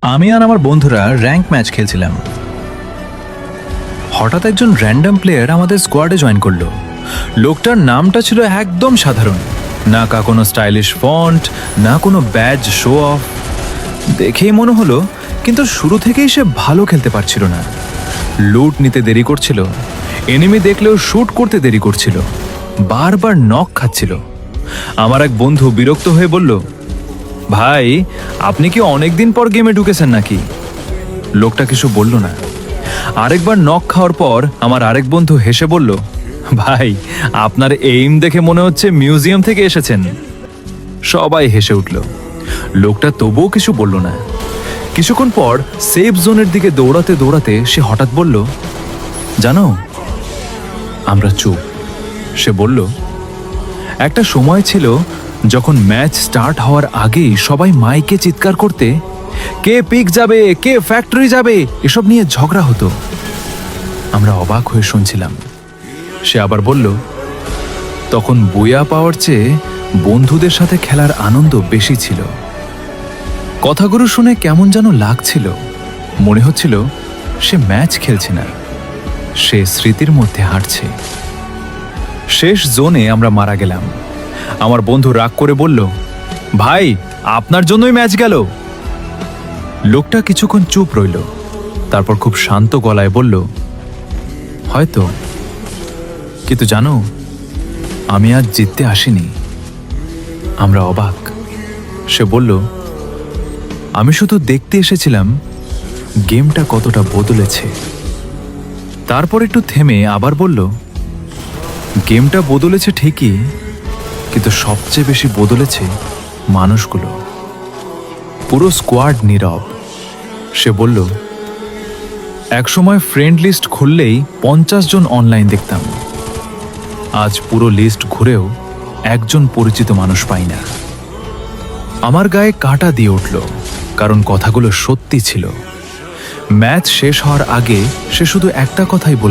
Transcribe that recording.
আমি আর আমার বন্ধুরা র্যাঙ্ক ম্যাচ খেলছিলাম। হঠাৎ একজন র্যান্ডম প্লেয়ার আমাদের স্কোয়াডে জয়েন করলো। লোকটার নামটা ছিল একদম সাধারণ, না কোনো স্টাইলিশ ফন্ট, না কোনো ব্যাজ শো অফ। দেখেই মনে হলো, কিন্তু শুরু থেকেই সে ভালো খেলতে পারছিল না। লুট নিতে দেরি করছিল, এনিমি দেখলেও শুট করতে দেরি করছিল, বারবার নক খাচ্ছিল। আমার এক বন্ধু বিরক্ত হয়ে বলল, ভাই আপনি কি অনেকদিন পর গেমে ঢুকেছেন নাকি? লোকটা কিছু বলল না। আরেকবার নক খাওয়ার পর আমার আরেক বন্ধু হেসে বলল, ভাই আপনার এইম দেখে মনে হচ্ছে মিউজিয়াম থেকে এসেছেন। সবাই হেসে উঠল। লোকটা তবুও কিছু বলল না। কিছুক্ষণ পর সেফ জোনের দিকে দৌড়াতে দৌড়াতে সে হঠাৎ বলল, জানো, আমরা চুপ। সে বলল, একটা সময় ছিল যখন ম্যাচ স্টার্ট হওয়ার আগেই সবাই মাইকে চিৎকার করতে, কে পিক যাবে, কে ফ্যাক্টরি যাবে, এসব নিয়ে ঝগড়া হতো। আমরা অবাক হয়ে শুনছিলাম। সে আবার বলল, তখন বুয়া পাওয়ার চেয়ে বন্ধুদের সাথে খেলার আনন্দ বেশি ছিল। কথাগুলো শুনে কেমন যেন লাগছিল। মনে হচ্ছিল সে ম্যাচ খেলছে না, সে স্মৃতির মধ্যে হাঁটছে। শেষ জোনে আমরা মারা গেলাম। আমার বন্ধু রাগ করে বলল, ভাই আপনার জন্যই ম্যাচ গেল। লোকটা কিছুক্ষণ চুপ রইল, তারপর খুব শান্ত গলায় বলল, হয়তো, কিন্তু জানো, আমি আজ জিততে আসিনি। আমরা অবাক। সে বলল, আমি শুধু দেখতে এসেছিলাম গেমটা কতটা বদলেছে। তারপর একটু থেমে আবার বলল, গেমটা বদলেছে ঠিকই, কিন্তু সবচেয়ে বেশি বদলেছে মানুষগুলো। পুরো স্কোয়াড নীরব। সে বলল, একসময় ফ্রেন্ড লিস্ট খুললেই 50 জন অনলাইন দেখতাম। আজ পুরো লিস্ট ঘুরেও একজন পরিচিত মানুষ পাই না। আমার গায়ে কাঁটা দিয়ে উঠল, কারণ কথাগুলো সত্যি ছিল। ম্যাচ শেষ হওয়ার আগে সে শুধু একটা কথাই বলল,